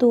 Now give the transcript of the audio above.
2